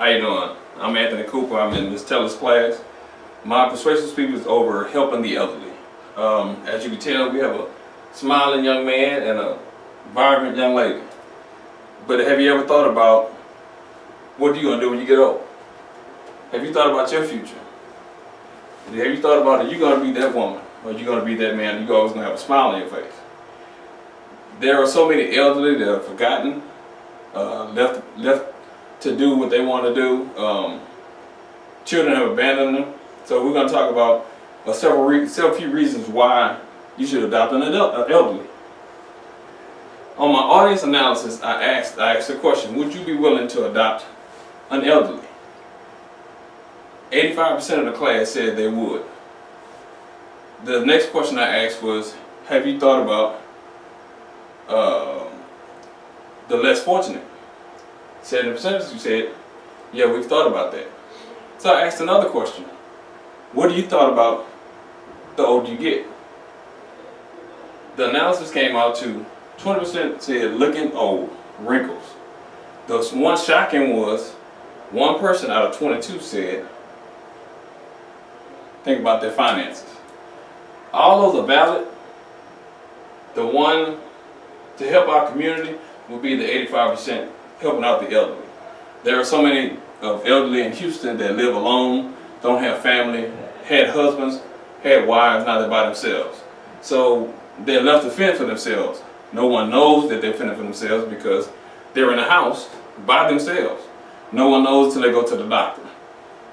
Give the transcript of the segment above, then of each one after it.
How you doing? I'm Anthony Cooper. I'm in Ms. Teller's class. My persuasive speech is over helping the elderly. As you can tell, we have a smiling young man and a vibrant young lady. But have you ever thought about what you're going to do when you get old? Have you thought about your future? Have you thought about, are you going to be that woman? Or are you going to be that man? You're always going to have a smile on your face. There are so many elderly that are forgotten, left to do what they want to do. Children have abandoned them. So we're going to talk about several few reasons why you should adopt an elderly. On my audience analysis, I asked the question, would you be willing to adopt an elderly? 85% of the class said they would. The next question I asked was, have you thought about the less fortunate? 70% of you said, yeah, we've thought about that. So I asked another question. What do you thought about the older you get? The analysis came out to 20% said looking old, wrinkles. The one shocking was one person out of 22 said, think about their finances. All those are valid. The one to help our community would be the 85% helping out the elderly. There are so many of elderly in Houston that live alone, don't have family, had husbands, had wives, now they're by themselves. So they're left to fend for themselves. No one knows that they're fending for themselves because they're in a house by themselves. No one knows until they go to the doctor.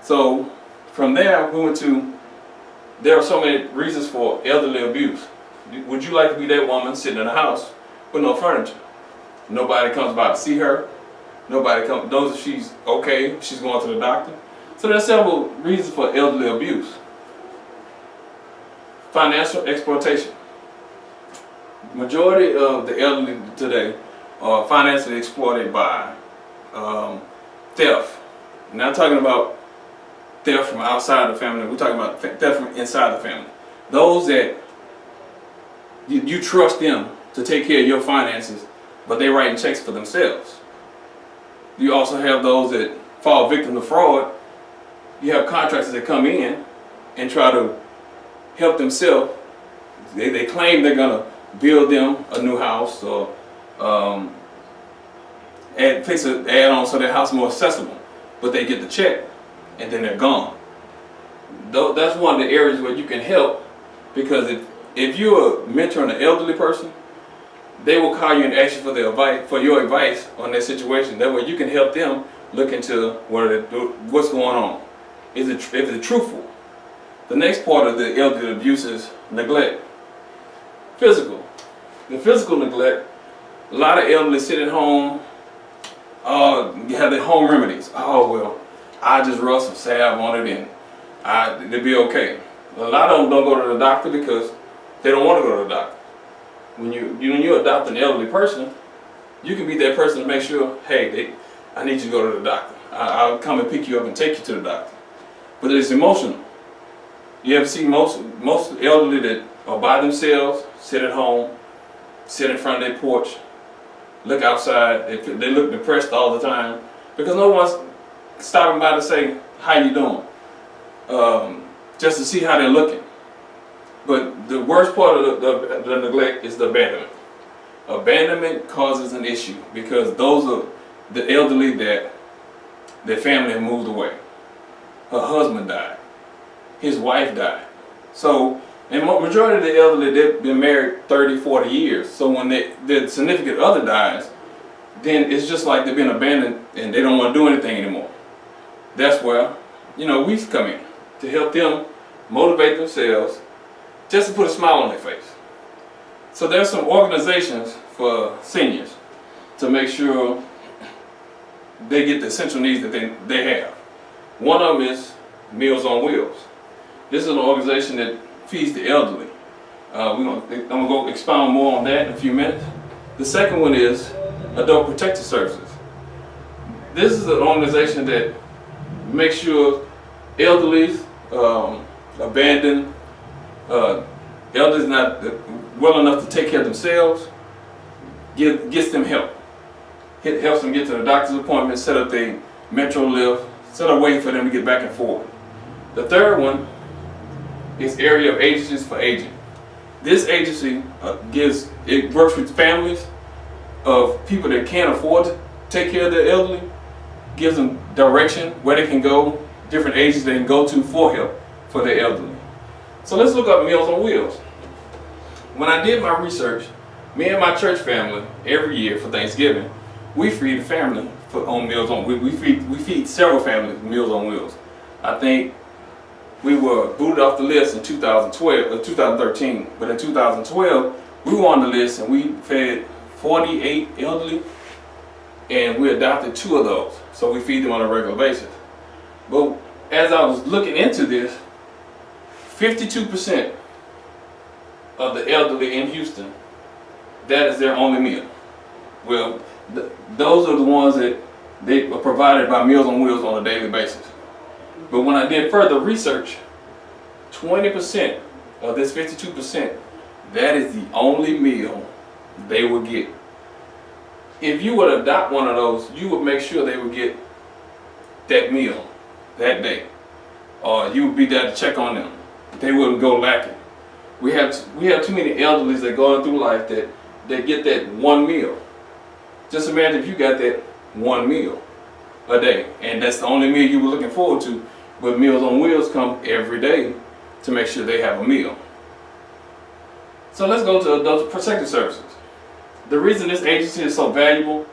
So from there, we went to, there are so many reasons for elderly abuse. Would you like to be that woman sitting in a house with no furniture? Nobody comes by to see her. Nobody knows if she's okay, if she's going to the doctor. So there are several reasons for elderly abuse. Financial exploitation. Majority of the elderly today are financially exploited by theft. We're not talking about theft from outside the family, we're talking about theft from inside the family. Those that you trust them to take care of your finances, but they're writing checks for themselves. You also have those that fall victim to fraud. You have contractors that come in and try to help themselves. They claim they're going to build them a new house or add on so their house is more accessible, but they get the check and then they're gone. That's one of the areas where you can help, because if you're mentoring an elderly person, they will call you and ask you for your advice on their situation. That way you can help them look into what's going on. Is it truthful? The next part of the elderly abuse is neglect. Physical. The physical neglect, a lot of elderly sit at home, you have their home remedies. Oh, well, I just rub some salve on it and they'll be okay. A lot of them don't go to the doctor because they don't want to go to the doctor. When you adopt an elderly person, you can be that person to make sure, hey, I need you to go to the doctor. I'll come and pick you up and take you to the doctor. But it's emotional. You ever see most elderly that are by themselves, sit at home, sit in front of their porch, look outside, they look depressed all the time because no one's stopping by to say, how you doing? Just to see how they're looking. But the worst part of the neglect is the abandonment. Abandonment causes an issue because those are the elderly that their family have moved away. Her husband died. His wife died. So, and majority of the elderly, they've been married 30, 40 years. So when their significant other dies, then it's just like they've been abandoned and they don't want to do anything anymore. That's where, we come in to help them motivate themselves, just to put a smile on their face. So there's some organizations for seniors to make sure they get the essential needs that they have. One of them is Meals on Wheels. This is an organization that feeds the elderly. I'm going to go expound more on that in a few minutes. The second one is Adult Protective Services. This is an organization that makes sure elderly, abandoned, elders not well enough to take care of themselves, gets them help. It helps them get to the doctor's appointment, set up their metro lift, instead of waiting for them to get back and forth. The third one is area of agencies for aging. This agency works with families of people that can't afford to take care of their elderly, gives them direction where they can go, different agencies they can go to for help for their elderly. So let's look up Meals on Wheels. When I did my research, me and my church family, every year for Thanksgiving, we feed a family on Meals on Wheels. We feed several families Meals on Wheels. I think we were booted off the list in 2013, but in 2012, we were on the list and we fed 48 elderly, and we adopted 2 of those. So we feed them on a regular basis. But as I was looking into this, 52% of the elderly in Houston, that is their only meal. Well, those are the ones that they are provided by Meals on Wheels on a daily basis. But when I did further research, 20% of this 52%, that is the only meal they will get. If you would adopt one of those, you would make sure they would get that meal that day, or you would be there to check on them. They wouldn't go lacking. We have too many elderlies that going through life that they get that one meal. Just imagine if you got that one meal a day, and that's the only meal you were looking forward to. But Meals on Wheels come every day to make sure they have a meal. So let's go to Adult Protective Services. The reason this agency is so valuable,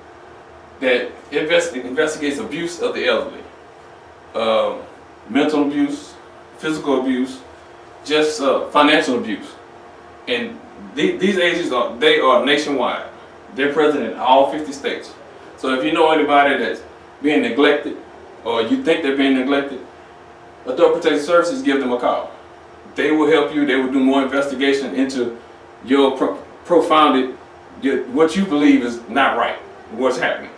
that it investigates abuse of the elderly, mental abuse, physical abuse, just financial abuse. And these agencies are nationwide. They're present in all 50 states. So if you know anybody that's being neglected, or you think they're being neglected, Adult Protective Services, give them a call. They will help you. They will do more investigation into your what you believe is not right, what's happening.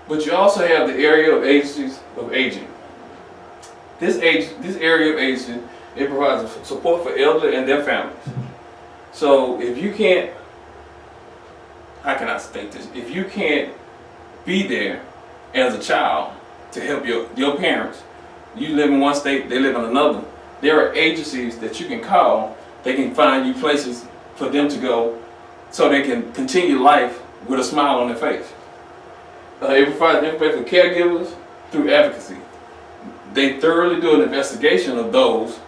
But you also have the area of agencies of aging. This area of aging, it provides support for elderly and their families. So if you can't, how can I state this? If you can't be there as a child to help your parents, you live in one state, they live in another, there are agencies that you can call. They can find you places for them to go so they can continue life with a smile on their face. It provides information for caregivers through advocacy. They thoroughly do an investigation of those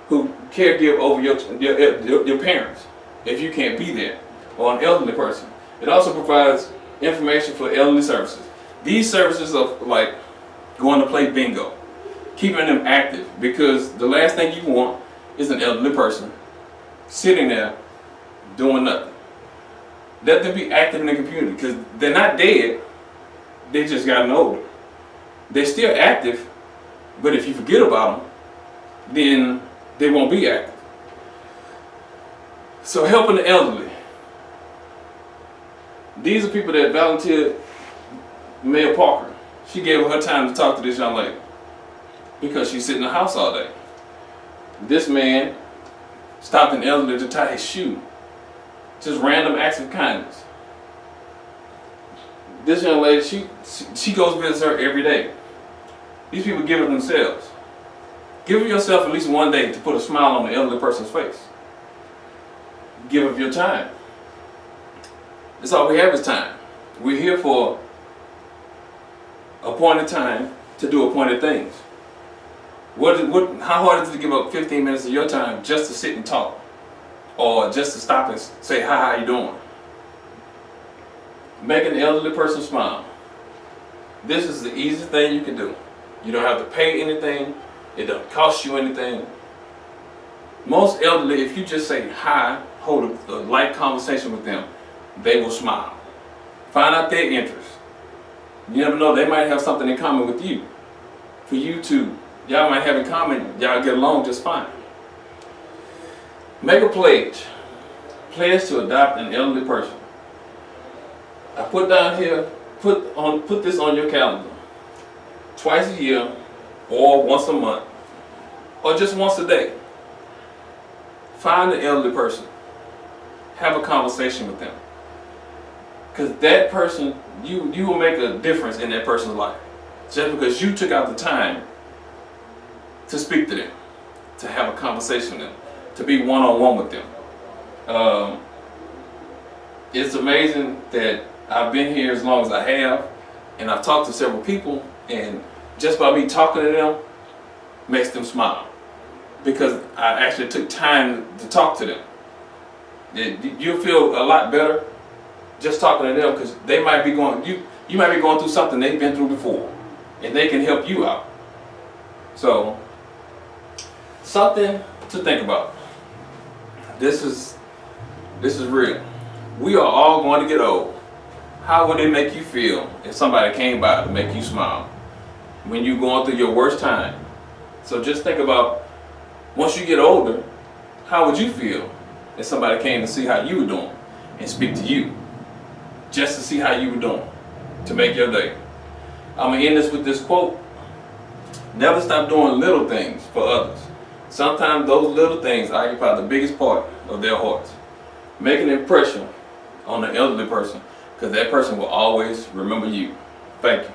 who caregive over your parents if you can't be there, or an elderly person. It also provides information for elderly services. These services are like going to play bingo, keeping them active, because the last thing you want is an elderly person sitting there doing nothing. Let them be active in the community, because they're not dead, they just gotten older. They're still active, but if you forget about them, then they won't be active. So helping the elderly. These are people that volunteered. Mayor Parker, she gave her time to talk to this young lady because she's sitting in the house all day. This man stopped an elderly to tie his shoe. Just random acts of kindness. This young lady, she goes visit her every day. These people give of themselves. Give of yourself at least one day to put a smile on the elderly person's face. Give of your time. That's all we have is time. We're here for appointed time to do appointed things. How hard is it to give up 15 minutes of your time just to sit and talk, or just to stop and say, hi, how you doing? Make an elderly person smile. This is the easiest thing you can do. You don't have to pay anything. It doesn't cost you anything. Most elderly, if you just say hi, hold a light conversation with them, they will smile. Find out their interests. You never know, they might have something in common with you. For you to, y'all might have in common, y'all get along just fine. Make a pledge. Pledge to adopt an elderly person. I put down here, put this on your calendar. Twice a year, or once a month, or just once a day. Find an elderly person. Have a conversation with them. Because that person, you will make a difference in that person's life. just because you took out the time to speak to them, to have a conversation with them, to be one-on-one with them. It's amazing that I've been here as long as I have, and I've talked to several people, and just by me talking to them makes them smile, because I actually took time to talk to them. You'll feel a lot better just talking to them, because they might be going, you might be going through something they've been through before, and they can help you out. So, something to think about. This is real. We are all going to get old. How would it make you feel if somebody came by to make you smile when you're going through your worst time? So just think about, once you get older, how would you feel if somebody came to see how you were doing and speak to you, just to see how you were doing, to make your day? I'm going to end this with this quote. Never stop doing little things for others. Sometimes those little things occupy the biggest part of their hearts. Make an impression on the elderly person, because that person will always remember you. Thank you.